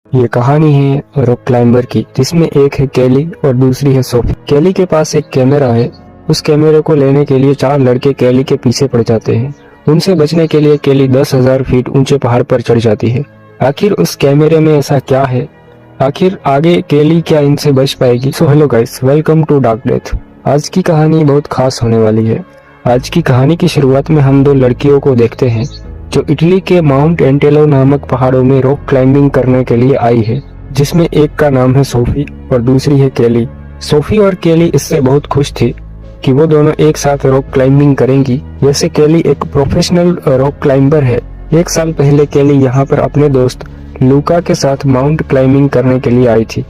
ये कहानी है रॉक क्लाइंबर की, जिसमें एक है केली और दूसरी है सोफी। केली के पास एक कैमरा है। उस कैमरे को लेने के लिए 4 लड़के केली के पीछे पड़ जाते हैं। उनसे बचने के लिए केली 10,000 फीट ऊंचे पहाड़ पर चढ़ जाती है। आखिर उस कैमरे में ऐसा क्या है? आखिर आगे केली क्या इनसे बच पाएगी? So hello guys, welcome to dark death. आज की कहानी बहुत खास होने वाली है। आज की कहानी की शुरुआत में हम 2 लड़कियों को देखते हैं जो इटली के माउंट एंटेलो नामक पहाड़ों में रॉक क्लाइंबिंग करने के लिए आई है, जिसमें एक का नाम है सोफी और दूसरी है केली। सोफी और केली इससे बहुत खुश थी कि वो दोनों एक साथ रॉक क्लाइंबिंग करेंगी। वैसे केली एक प्रोफेशनल रॉक क्लाइंबर है। 1 साल पहले केली यहाँ पर अपने दोस्त लूका के साथ माउंट क्लाइंबिंग करने के लिए आई थी,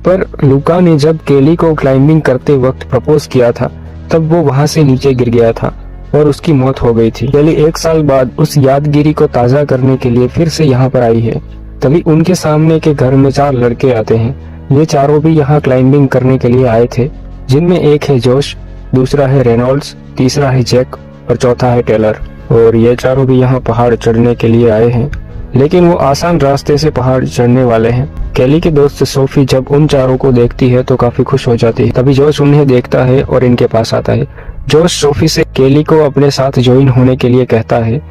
पर लूका ने जब केली को क्लाइंबिंग करते वक्त प्रपोज किया था तब वो वहाँ से नीचे गिर गया था और उसकी मौत हो गई थी। केली 1 साल बाद उस यादगिरी को ताज़ा करने के लिए फिर से यहाँ पर आई है। तभी उनके सामने के घर में 4 लड़के आते हैं। ये चारों भी यहाँ क्लाइंबिंग करने के लिए आए थे, जिनमें एक है जोश, दूसरा है रेनॉल्ड्स, तीसरा है जैक और चौथा है टेलर। और ये चारों भी यहाँ पहाड़ चढ़ने के लिए आए हैं, लेकिन वो आसान रास्ते से पहाड़ चढ़ने वाले हैं। केली के दोस्त सोफी जब उन चारों को देखती है तो काफी खुश हो जाती है। तभी जोश उन्हें देखता है और इनके पास आता है। जोश सोफी से केली को अपने साथ ज्वाइन होने के लिए कहता है।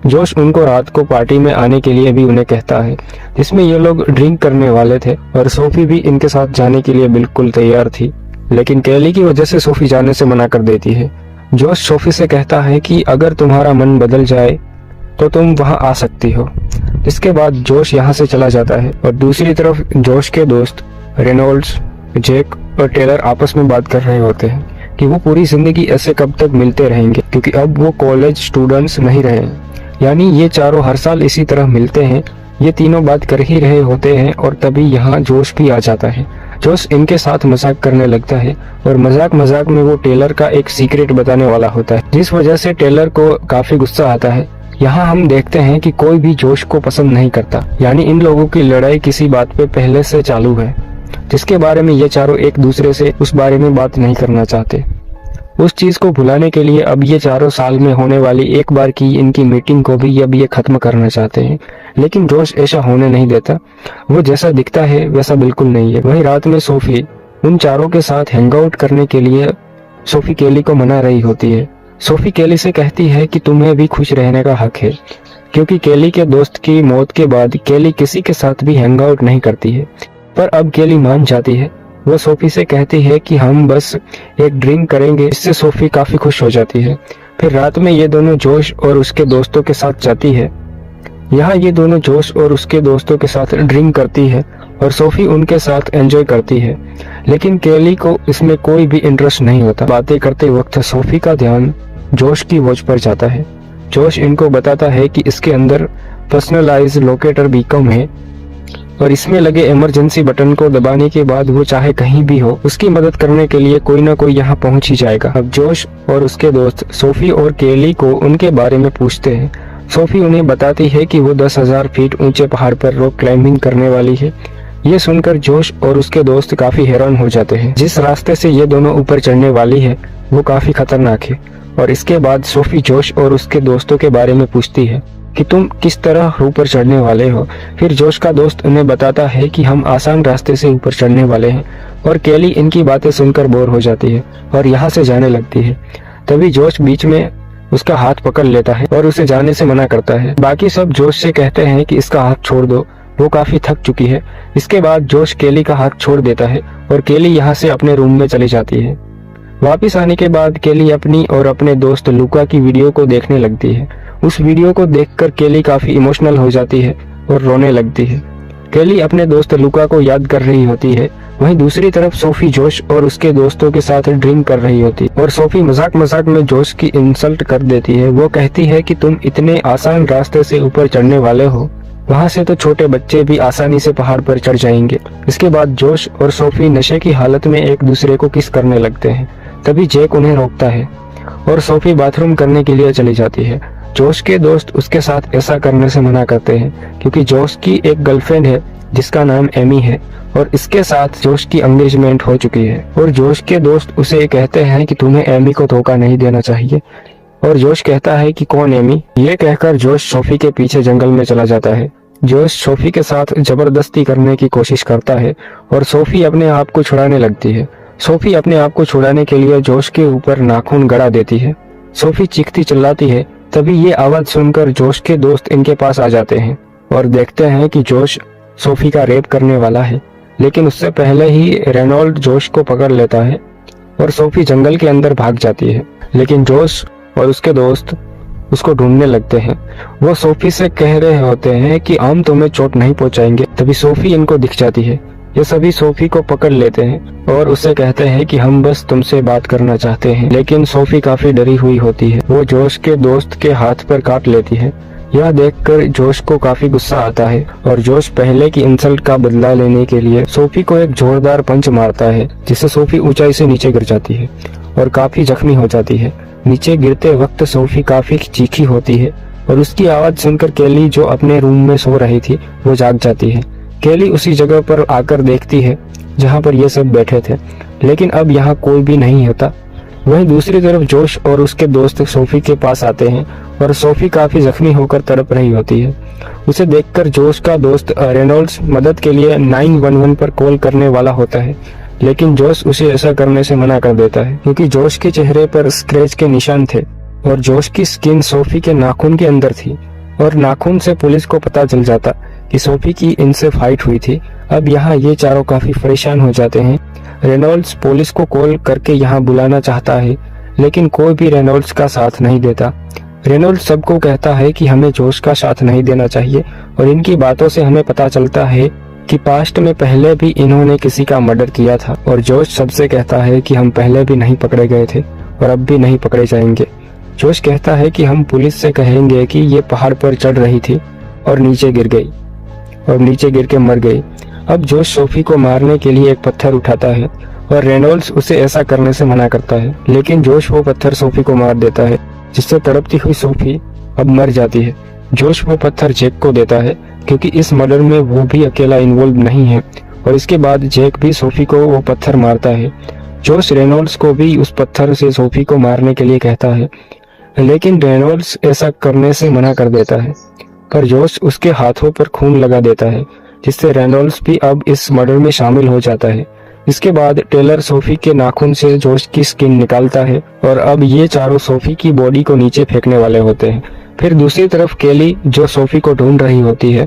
जोश उनको रात को पार्टी में आने के लिए भी उन्हें कहता है, जिसमें ये लोग ड्रिंक करने वाले थे और सोफी भी इनके साथ जाने के लिए बिल्कुल तैयार थी, लेकिन केली की वजह से सोफी जाने से मना कर देती है। जोश सोफी से कहता है कि अगर तुम्हारा मन बदल जाए तो तुम वहां आ सकती हो। इसके बाद जोश यहाँ से चला जाता है और दूसरी तरफ जोश के दोस्त रेनॉल्ड्स, जैक और टेलर आपस में बात कर रहे होते हैं कि वो पूरी जिंदगी ऐसे कब तक मिलते रहेंगे, क्योंकि अब वो कॉलेज स्टूडेंट्स नहीं रहे। यानी ये चारों हर साल इसी तरह मिलते हैं। ये तीनों बात कर ही रहे होते हैं और तभी यहाँ जोश भी आ जाता है। जोश इनके साथ मजाक करने लगता है और मजाक मजाक में वो टेलर का एक सीक्रेट बताने वाला होता है, जिस वजह से टेलर को काफी गुस्सा आता है। यहाँ हम देखते हैं कि कोई भी जोश को पसंद नहीं करता, यानी इन लोगों की लड़ाई किसी बात पे पहले से चालू है, जिसके बारे में ये चारों एक दूसरे से उस बारे में बात नहीं करना चाहते। उस चीज को भुलाने के लिए अब ये चारों साल में होने वाली एक बार की इनकी मीटिंग को भी अब ये खत्म करना चाहते हैं, लेकिन जोश ऐसा होने नहीं देता। वो जैसा दिखता है वैसा बिल्कुल नहीं है। वही रात में सोफी उन चारों के साथ हैंगआउट करने के लिए सोफी केली को मना रही होती है। सोफी केली से कहती है कि तुम्हें भी खुश रहने का हक है, क्योंकि केली के दोस्त की मौत के बाद केली किसी के साथ भी हैंगआउट नहीं करती है। पर अब केली मान जाती है। वो सोफी से कहती है कि हम बस एक ड्रिंक करेंगे। इससे सोफी काफी खुश हो जाती है। फिर रात में ये दोनों जोश और उसके दोस्तों के साथ जाती है। यहाँ ये दोनों जोश और उसके दोस्तों के साथ ड्रिंक करती है और सोफी उनके साथ एंजॉय करती है, लेकिन केली को इसमें कोई भी इंटरेस्ट नहीं होता। बातें करते वक्त सोफी का ध्यान जोश की वॉच पर जाता है। जोश इनको बताता है कि इसके अंदर पर्सनलाइज लोकेटर बीकॉम है और इसमें लगे इमरजेंसी बटन को दबाने के बाद वो चाहे कहीं भी हो, उसकी मदद करने के लिए कोई ना कोई यहाँ पहुंच ही जाएगा। अब जोश और उसके दोस्त सोफी और केली को उनके बारे में पूछते हैं। सोफी उन्हें बताती है कि वो 10,000 फीट ऊंचे पहाड़ पर रॉक क्लाइंबिंग करने वाली है। ये सुनकर जोश और उसके दोस्त काफी हैरान हो जाते हैं। जिस रास्ते से ये दोनों ऊपर चढ़ने वाली है वो काफी खतरनाक है। और इसके बाद सोफी जोश और उसके दोस्तों के बारे में पूछती है कि तुम किस तरह ऊपर चढ़ने वाले हो। फिर जोश का दोस्त उन्हें बताता है कि हम आसान रास्ते से ऊपर चढ़ने वाले हैं, और केली इनकी बातें सुनकर बोर हो जाती है और यहाँ से जाने लगती है। तभी जोश बीच में उसका हाथ पकड़ लेता है और उसे जाने से मना करता है। बाकी सब जोश से कहते हैं कि इसका हाथ छोड़ दो, वो काफी थक चुकी है। इसके बाद जोश केली का हाथ छोड़ देता है और केली यहाँ से अपने रूम में चली जाती है। वापिस आने के बाद केली अपनी और अपने दोस्त लूका की वीडियो को देखने लगती है। उस वीडियो को देखकर केली काफी इमोशनल हो जाती है और रोने लगती है। केली अपने दोस्त लूका को याद कर रही होती है। वहीं दूसरी तरफ सोफी जोश और उसके दोस्तों के साथ ड्रिंक कर रही होती है और सोफी मजाक मजाक में जोश की इंसल्ट कर देती है। वो कहती है कि तुम इतने आसान रास्ते से ऊपर चढ़ने वाले हो, वहाँ से तो छोटे बच्चे भी आसानी से पहाड़ पर चढ़ जाएंगे। इसके बाद जोश और सोफी नशे की हालत में एक दूसरे को किस करने लगते हैं। तभी जैक उन्हें रोकता है और सोफी बाथरूम करने के लिए चली जाती है। जोश के दोस्त उसके साथ ऐसा करने से मना करते हैं, क्योंकि जोश की एक गर्लफ्रेंड है जिसका नाम एमी है और इसके साथ जोश की एंगेजमेंट हो चुकी है। और जोश के दोस्त उसे कहते हैं कि तुम्हें एमी को धोखा नहीं देना चाहिए। और जोश कहता है कि कौन एमी। ये कहकर जोश सोफी के पीछे जंगल में चला जाता है जोश सोफी के साथ जबरदस्ती करने की कोशिश करता है और सोफी अपने आप को छुड़ाने लगती है। सोफी अपने आप को छुड़ाने के लिए जोश के ऊपर नाखून गड़ा देती है। सोफी चीखती चिल्लाती है। तभी ये आवाज सुनकर जोश के दोस्त इनके पास आ जाते हैं और देखते हैं कि जोश सोफी का रेप करने वाला है। लेकिन उससे पहले ही रेनॉल्ड जोश को पकड़ लेता है और सोफी जंगल के अंदर भाग जाती है। लेकिन जोश और उसके दोस्त उसको ढूंढने लगते हैं। वो सोफी से कह रहे होते हैं कि हम तुम्हें चोट नहीं पहुंचाएंगे। तभी सोफी इनको दिख जाती है। ये सभी सोफी को पकड़ लेते हैं और उससे कहते हैं कि हम बस तुमसे बात करना चाहते हैं। लेकिन सोफी काफी डरी हुई होती है। वो जोश के दोस्त के हाथ पर काट लेती है। यह देखकर जोश को काफी गुस्सा आता है और जोश पहले की इंसल्ट का बदला लेने के लिए सोफी को एक जोरदार पंच मारता है, जिससे सोफी ऊंचाई से नीचे गिर जाती है और काफी जख्मी हो जाती है। नीचे गिरते वक्त सोफी काफी चीखी होती है और उसकी आवाज सुनकर केली, जो अपने रूम में सो रही थी, वो जाग जाती है। केली उसी जगह पर आकर देखती है जहाँ पर ये सब बैठे थे, लेकिन अब यहाँ कोई भी नहीं होता। वहीं दूसरी तरफ जोश और उसके दोस्त सोफी के पास आते हैं और सोफी काफी जख्मी होकर तड़प रही होती है। उसे देखकर जोश का दोस्त रेनॉल्ड्स मदद के लिए 911 पर कॉल करने वाला होता है, लेकिन जोश उसे ऐसा करने से मना कर देता है क्योंकि जोश के चेहरे पर स्क्रैच के निशान थे और जोश की स्किन सोफी के नाखून के अंदर थी और नाखून से पुलिस को पता चल जाता कि सोफी की इनसे फाइट हुई थी। अब यहाँ ये चारों काफी परेशान हो जाते हैं। रेनॉल्ड्स पुलिस को कॉल करके यहाँ बुलाना चाहता है, लेकिन कोई भी रेनॉल्ड्स का साथ नहीं देता। रेनॉल्ड्स सबको कहता है कि हमें जोश का साथ नहीं देना चाहिए और इनकी बातों से हमें पता चलता है कि पास्ट में पहले भी इन्होंने किसी का मर्डर किया था। और जोश सबसे कहता है कि हम पहले भी नहीं पकड़े गए थे और अब भी नहीं पकड़े जाएंगे। जोश कहता है कि हम पुलिस से कहेंगे कि ये पहाड़ पर चढ़ रही थी और नीचे गिर गई और नीचे गिर के मर गई। अब जोश सोफी को मारने के लिए एक पत्थर उठाता है और रेनॉल्ड्स उसे ऐसा करने से मना करता है, लेकिन जोश वो पत्थर सोफी को मार देता है, जिससे तड़पती हुई सोफी अब मर जाती है। जोश वो पत्थर जैक को देता है क्योंकि इस मर्डर में वो भी अकेला इन्वॉल्व नहीं है और इसके बाद जैक भी सोफी को वो पत्थर मारता है। जोश रेनॉल्ड्स को भी उस पत्थर से सोफी को मारने के लिए कहता है, लेकिन रेनॉल्ड्स ऐसा करने से मना कर देता है, पर जोश उसके हाथों पर खून लगा देता है, जिससे रेनॉल्ड्स भी अब इस मर्डर में शामिल हो जाता है। इसके बाद टेलर सोफी के नाखून से जोश की स्किन निकालता है और अब ये चारों सोफी की बॉडी को नीचे फेंकने वाले होते हैं। फिर दूसरी तरफ केली, जो सोफी को ढूंढ रही होती है,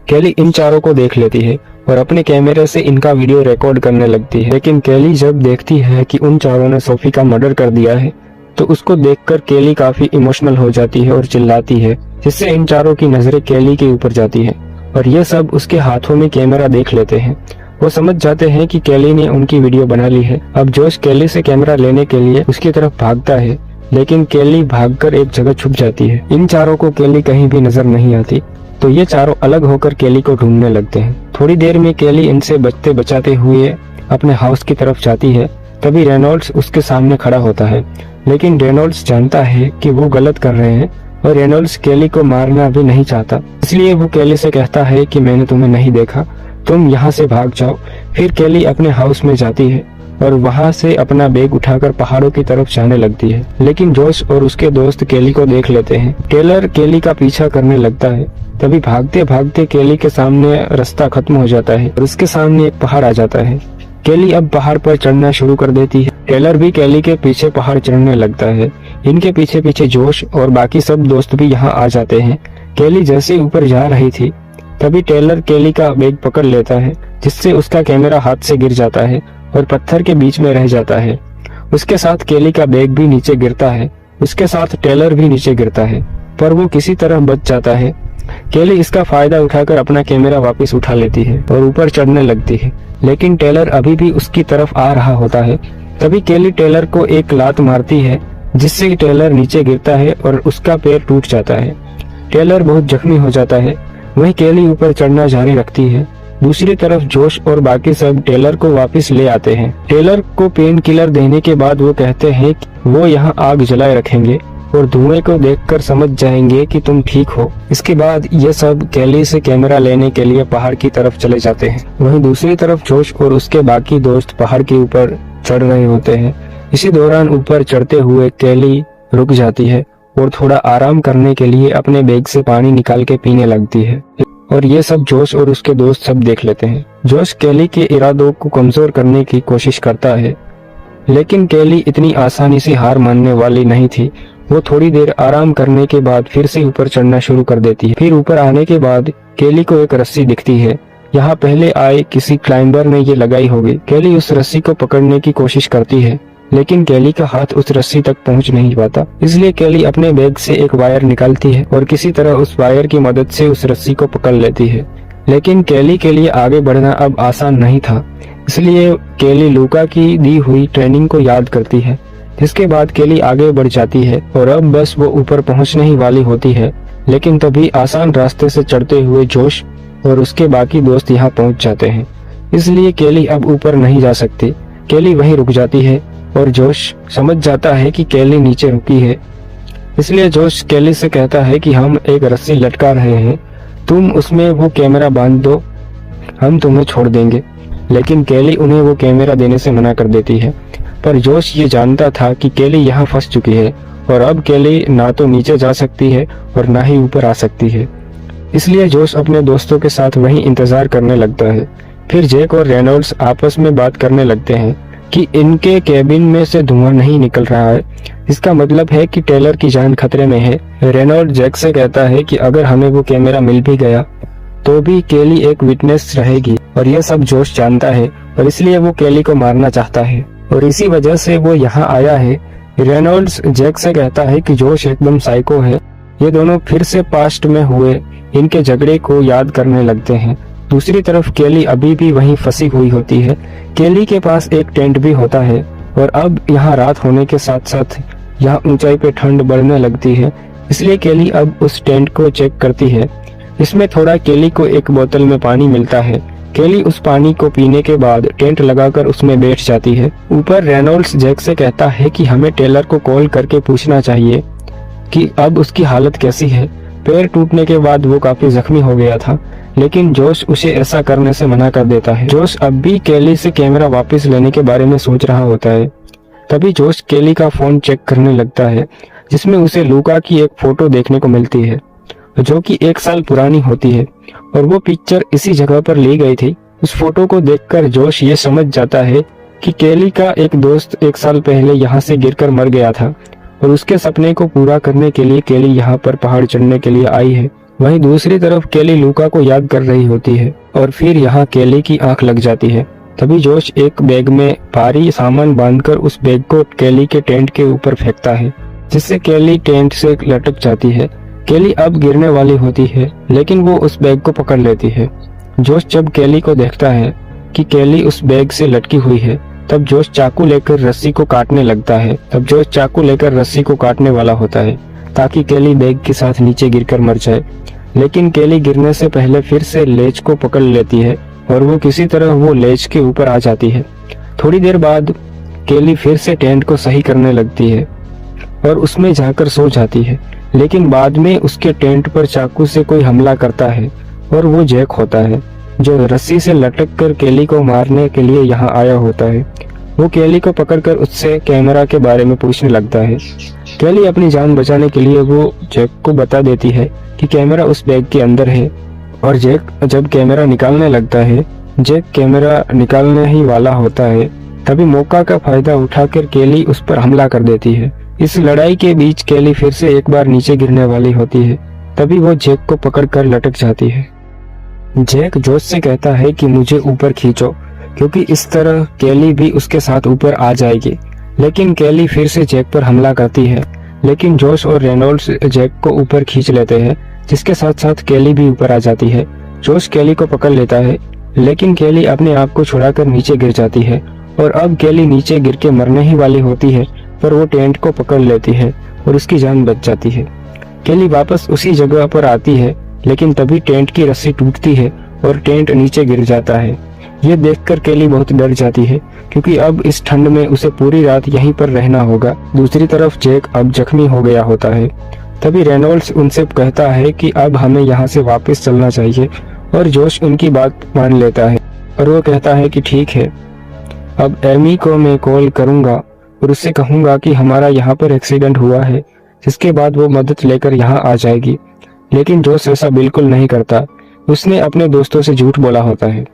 केली इन चारों को देख लेती है और अपने कैमरे से इनका वीडियो रिकॉर्ड करने लगती है। लेकिन केली जब देखती है कि उन चारों ने सोफी का मर्डर कर दिया है, तो उसको देखकर केली काफी इमोशनल हो जाती है और चिल्लाती है, जिससे इन चारों की नजरें केली के ऊपर जाती है और ये सब उसके हाथों में कैमरा देख लेते हैं। वो समझ जाते हैं कि केली ने उनकी वीडियो बना ली है। अब जोश केली से कैमरा लेने के लिए उसकी तरफ भागता है, लेकिन केली भागकर एक जगह छुप जाती है। इन चारों को केली कहीं भी नजर नहीं आती, तो ये चारों अलग होकर केली को ढूंढने लगते हैं। थोड़ी देर में केली इनसे बचते बचाते हुए अपने हाउस की तरफ जाती है। तभी रेनॉल्ड्स उसके सामने खड़ा होता है, लेकिन रेनॉल्ड्स जानता है कि वो गलत कर रहे हैं और रेनॉल्ड्स केली को मारना भी नहीं चाहता, इसलिए वो केली से कहता है कि मैंने तुम्हें नहीं देखा, तुम यहाँ से भाग जाओ। फिर केली अपने हाउस में जाती है और वहाँ से अपना बैग उठाकर पहाड़ों की तरफ जाने लगती है, लेकिन जोश और उसके दोस्त केली को देख लेते हैं। टेलर केली का पीछा करने लगता है। तभी भागते भागते केली के सामने रास्ता खत्म हो जाता है और उसके सामने एक पहाड़ आ जाता है। केली अब पहाड़ पर चढ़ना शुरू कर देती है। टेलर भी केली के पीछे पहाड़ चढ़ने लगता है। इनके पीछे पीछे जोश और बाकी सब दोस्त भी यहाँ आ जाते हैं। केली जैसे ऊपर जा रही थी, तभी टेलर केली का बैग पकड़ लेता है, जिससे उसका कैमरा हाथ से गिर जाता है और पत्थर के बीच में रह जाता है। उसके साथ केली का बैग भी नीचे गिरता है। उसके साथ टेलर भी नीचे गिरता है, पर वो किसी तरह बच जाता है। केली इसका फायदा उठाकर अपना कैमरा वापस उठा लेती है और ऊपर चढ़ने लगती है, लेकिन टेलर अभी भी उसकी तरफ आ रहा होता है। तभी केली टेलर को एक लात मारती है, जिससे टेलर नीचे गिरता है और उसका पैर टूट जाता है। टेलर बहुत जख्मी हो जाता है। वहीं केली ऊपर चढ़ना जारी रखती है। दूसरी तरफ जोश और बाकी सब टेलर को वापस ले आते हैं। टेलर को पेन किलर देने के बाद वो कहते हैं कि वो यहाँ आग जलाए रखेंगे और धुएं को देखकर समझ जाएंगे कि तुम ठीक हो। इसके बाद ये सब केली से कैमरा लेने के लिए पहाड़ की तरफ चले जाते हैं। वहीं दूसरी तरफ जोश और उसके बाकी दोस्त पहाड़ के ऊपर चढ़ रहे होते हैं। इसी दौरान ऊपर चढ़ते हुए केली रुक जाती है और थोड़ा आराम करने के लिए अपने बैग से पानी निकाल के पीने लगती है और ये सब जोश और उसके दोस्त सब देख लेते हैं। जोश केली के इरादों को कमजोर करने की कोशिश करता है, लेकिन केली इतनी आसानी से हार मानने वाली नहीं थी। वो थोड़ी देर आराम करने के बाद फिर से ऊपर चढ़ना शुरू कर देती है। फिर ऊपर आने के बाद केली को एक रस्सी दिखती है। यहाँ पहले आए किसी क्लाइंबर ने ये लगाई होगी। केली उस रस्सी को पकड़ने की कोशिश करती है, लेकिन केली का हाथ उस रस्सी तक पहुंच नहीं पाता। इसलिए केली अपने बैग से एक वायर निकालती है और किसी तरह उस वायर की मदद से उस रस्सी को पकड़ लेती है। लेकिन केली के लिए आगे बढ़ना अब आसान नहीं था, इसलिए केली लूका की दी हुई ट्रेनिंग को याद करती है। जिसके बाद केली आगे बढ़ जाती है और अब बस वो ऊपर पहुंचने ही वाली होती है। लेकिन तभी आसान रास्ते से चढ़ते हुए जोश और उसके बाकी दोस्त यहाँ पहुंच जाते हैं, इसलिए केली अब ऊपर नहीं जा सकती। केली वहीं रुक जाती है और जोश समझ जाता है कि केली नीचे रुकी है। इसलिए जोश केली से कहता है कि हम एक रस्सी लटका रहे हैं, तुम उसमें वो कैमरा बांध दो, हम तुम्हें छोड़ देंगे। लेकिन केली उन्हें वो कैमरा देने से मना कर देती है। पर जोश ये जानता था कि केली यहाँ फंस चुकी है और अब केली ना तो नीचे जा सकती है और ना ही ऊपर आ सकती है। इसलिए जोश अपने दोस्तों के साथ वहीं इंतजार करने लगता है। फिर जैक और रेनॉल्ड्स आपस में बात करने लगते हैं कि इनके केबिन में से धुआं नहीं निकल रहा है, इसका मतलब है कि टेलर की जान खतरे में है। रेनॉल्ड जैक से कहता है कि अगर हमें वो कैमरा मिल भी गया तो भी केली एक विटनेस रहेगी और यह सब जोश जानता है और इसलिए वो केली को मारना चाहता है और इसी वजह से वो यहाँ आया है। रेनॉल्ड्स जैक से कहता है कि जोश एकदम साइको है। ये दोनों फिर से पास्ट में हुए इनके झगड़े को याद करने लगते हैं। दूसरी तरफ केली अभी भी वहीं फंसी हुई होती है। केली के पास एक टेंट भी होता है और अब यहाँ रात होने के साथ साथ यहाँ ऊंचाई पे ठंड बढ़ने लगती है, इसलिए केली अब उस टेंट को चेक करती है। इसमें थोड़ा केली को एक बोतल में पानी मिलता है। केली उस पानी को पीने के बाद टेंट लगाकर उसमें बैठ जाती है। ऊपर रेनॉल्ड्स जैक से कहता है कि हमें टेलर को कॉल करके पूछना चाहिए कि अब उसकी हालत कैसी है। पैर टूटने के बाद वो काफी जख्मी हो गया था, लेकिन जोश उसे ऐसा करने से मना कर देता है। जोश अब भी केली से कैमरा वापस लेने के बारे में सोच रहा होता है। तभी जोश केली का फोन चेक करने लगता है, जिसमें उसे लूका की एक फोटो देखने को मिलती है जो कि 1 साल पुरानी होती है और वो पिक्चर इसी जगह पर ली गई थी। उस फोटो को देखकर जोश ये समझ जाता है कि केली का एक दोस्त 1 साल पहले यहाँ से गिरकर मर गया था और उसके सपने को पूरा करने के लिए केली यहाँ पर पहाड़ चढ़ने के लिए आई है। वहीं दूसरी तरफ केली लूका को याद कर रही होती है और फिर यहाँ केली की आंख लग जाती है। तभी जोश एक बैग में भारी सामान बांधकर उस बैग को केली के टेंट के ऊपर फेंकता है, जिससे केली टेंट से लटक जाती है। केली अब गिरने वाली होती है, लेकिन वो उस बैग को पकड़ लेती है। जोश जब केली को देखता है कि केली उस बैग से लटकी हुई है, तब जोश चाकू लेकर रस्सी को काटने लगता है। तब जोश चाकू लेकर रस्सी को काटने वाला होता है ताकि केली बैग के साथ नीचे गिरकर मर जाए, लेकिन केली गिरने से पहले फिर से लेज को पकड़ लेती है और वो किसी तरह वो लेज के ऊपर आ जाती है। थोड़ी देर बाद केली फिर से टेंट को सही करने लगती है और उसमें जाकर सो जाती है, लेकिन बाद में उसके टेंट पर चाकू से कोई हमला करता है और वो जैक होता है, जो रस्सी से लटक कर केली को मारने के लिए यहाँ आया होता है। वो केली को पकड़कर उससे कैमरा के बारे में पूछने लगता है। केली अपनी जान बचाने के लिए वो जैक को बता देती है कि कैमरा उस बैग के अंदर है और जैक जब कैमरा निकालने लगता है, जैक कैमरा निकालने ही वाला होता है, तभी मौका का फायदा उठाकर केली उस पर हमला कर देती है। इस लड़ाई के बीच केली फिर से एक बार नीचे गिरने वाली होती है, तभी वो जैक को पकड़कर लटक जाती है। जैक जोश से कहता है कि मुझे ऊपर खींचो, क्योंकि इस तरह केली भी उसके साथ ऊपर आ जाएगी। लेकिन केली फिर से जैक पर हमला करती है, लेकिन जोश और रेनॉल्ड्स जैक को ऊपर खींच लेते हैं, जिसके साथ साथ केली भी ऊपर आ जाती है। जोश केली को पकड़ लेता है, लेकिन केली अपने आप को छुड़ाकर नीचे गिर जाती है और अब केली नीचे गिर के मरने ही वाली होती है, पर वो टेंट को पकड़ लेती है और उसकी जान बच जाती है। केली वापस उसी जगह पर आती है, लेकिन तभी टेंट की रस्सी टूटती है और टेंट नीचे गिर जाता है। ये देखकर केली बहुत डर जाती है, क्योंकि अब इस ठंड में उसे पूरी रात यहीं पर रहना होगा। दूसरी तरफ जैक अब जख्मी हो गया होता है। तभी रेनॉल्ड्स उनसे कहता है कि अब हमें यहाँ से वापस चलना चाहिए और जोश उनकी बात मान लेता है और वो कहता है कि ठीक है, अब एमी को मैं कॉल करूंगा और उससे कहूंगा कि हमारा यहाँ पर एक्सीडेंट हुआ है, जिसके बाद वो मदद लेकर यहाँ आ जाएगी। लेकिन जोश ऐसा बिल्कुल नहीं करता, उसने अपने दोस्तों से झूठ बोला होता है।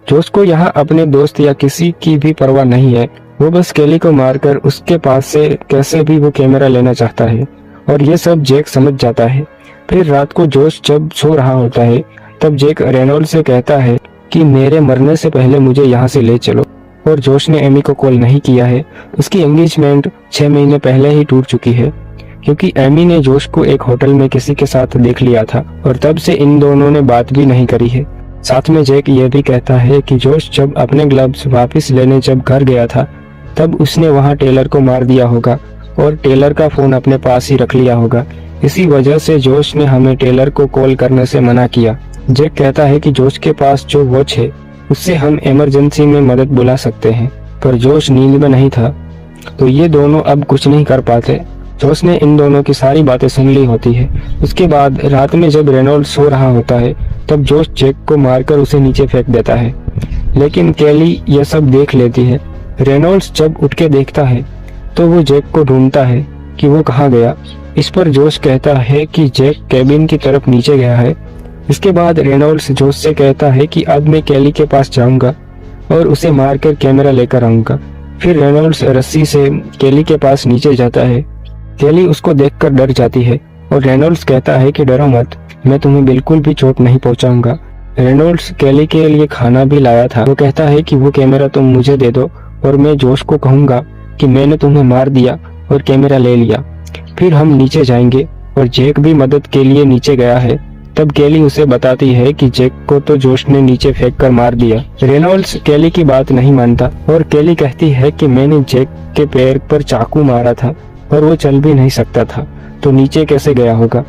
जोश को यहाँ अपने दोस्त या किसी की भी परवाह नहीं है। वो बस केली को मारकर उसके पास से कैसे भी वो कैमरा लेना चाहता है और ये सब जैक समझ जाता है। फिर रात को जोश जब सो रहा होता है तब जैक रेनॉल्ड से कहता है कि मेरे मरने से पहले मुझे यहाँ से ले चलो। और जोश ने एमी को कॉल नहीं किया है। उसकी एंगेजमेंट 6 महीने पहले ही टूट चुकी है क्योंकि एमी ने जोश को एक होटल में किसी के साथ देख लिया था और तब से इन दोनों ने बात भी नहीं करी है। साथ में जैक ये भी कहता है कि जोश जब अपने ग्लव्स वापस लेने जब घर गया था तब उसने वहाँ टेलर को मार दिया होगा और टेलर का फोन अपने पास ही रख लिया होगा। इसी वजह से जोश ने हमें टेलर को कॉल करने से मना किया। जैक कहता है कि जोश के पास जो वॉच है उससे हम इमरजेंसी में मदद बुला सकते हैं, पर जोश नींद में नहीं था तो ये दोनों अब कुछ नहीं कर पाते। जोश ने इन दोनों की सारी बातें सुन ली होती है। उसके बाद रात में जब रेनॉल्ड सो रहा होता है तब जोश जैक को मारकर उसे नीचे फेंक देता है, लेकिन केली यह सब देख लेती है। रेनॉल्ड्स जब उठ के देखता है तो वो जैक को ढूंढता है कि वो कहाँ गया। इस पर जोश कहता है कि जैक कैबिन की तरफ नीचे गया है। इसके बाद रेनॉल्ड्स जोश से कहता है कि अब मैं केली के पास जाऊंगा और उसे मारकर कैमरा लेकर आऊंगा। फिर रेनॉल्ड्स रस्सी से केली के पास नीचे जाता है। केली उसको देखकर डर जाती है और रेनॉल्ड्स कहता है कि डरो मत, मैं तुम्हें बिल्कुल भी चोट नहीं पहुंचाऊंगा। रेनॉल्ड्स केली के लिए खाना भी लाया था। वो कहता है कि वो कैमरा तुम मुझे दे दो और मैं जोश को कहूंगा कि मैंने तुम्हें मार दिया और कैमरा ले लिया। फिर हम नीचे जाएंगे और जैक भी मदद के लिए नीचे गया है। तब केली उसे बताती है कि जैक को तो जोश ने नीचे फेंक कर मार दिया। रेनॉल्ड्स केली की बात नहीं मानता और केली कहती है कि मैंने जैक के पैर पर चाकू मारा था और वो चल भी नहीं सकता था तो नीचे कैसे गया होगा।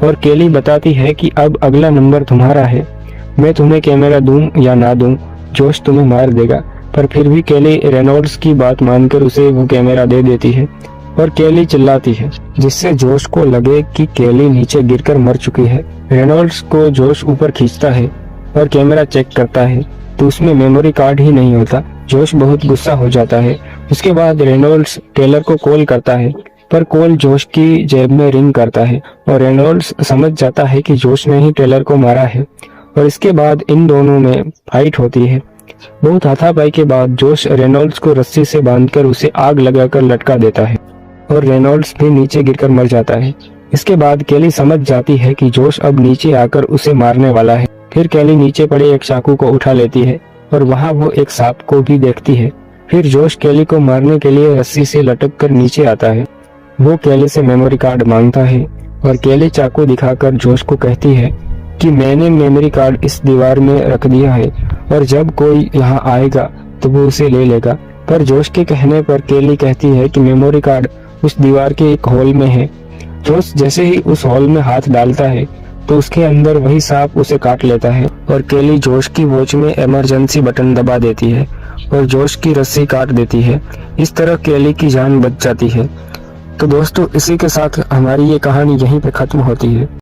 और केली बताती है कि अब अगला नंबर तुम्हारा है, मैं तुम्हें कैमरा दूं या ना दूं, जोश तुम्हें मार देगा। पर फिर भी केली रेनॉल्ड्स की बात मानकर उसे वो कैमरा दे देती है और केली चिल्लाती है जिससे जोश को लगे कि केली नीचे गिरकर मर चुकी है। रेनॉल्ड्स को जोश ऊपर खींचता है और कैमरा चेक करता है तो उसमें मेमोरी कार्ड ही नहीं होता। जोश बहुत गुस्सा हो जाता है। उसके बाद रेनॉल्ड्स टेलर को कॉल करता है पर कॉल जोश की जेब में रिंग करता है और रेनॉल्ड्स समझ जाता है कि जोश ने ही टेलर को मारा है। और इसके बाद इन दोनों में फाइट होती है। बहुत हाथापाई के बाद जोश रेनॉल्ड्स को रस्सी से बांधकर उसे आग लगाकर लटका देता है और रेनॉल्ड्स भी नीचे गिरकर मर जाता है। इसके बाद केली समझ जाती है कि जोश अब नीचे आकर उसे मारने वाला है। फिर केली नीचे पड़े एक चाकू को उठा लेती है और वहाँ वो एक सांप को भी देखती है। फिर जोश केली को मारने के लिए रस्सी से लटक कर नीचे आता है। वो केली से मेमोरी कार्ड मांगता है और केली चाकू दिखाकर जोश को कहती है कि मैंने मेमोरी कार्ड इस दीवार में रख दिया है और जब कोई यहाँ आएगा तो वो उसे ले लेगा। पर जोश के कहने पर केली कहती है कि मेमोरी कार्ड उस दीवार के एक हॉल में है। जोश जैसे ही उस हॉल में हाथ डालता है तो उसके अंदर वही सांप उसे काट लेता है और केली जोश की वॉच में इमरजेंसी बटन दबा देती है और जोश की रस्सी काट देती है। इस तरह केली की जान बच जाती है। तो दोस्तों, इसी के साथ हमारी ये कहानी यहीं पे खत्म होती है।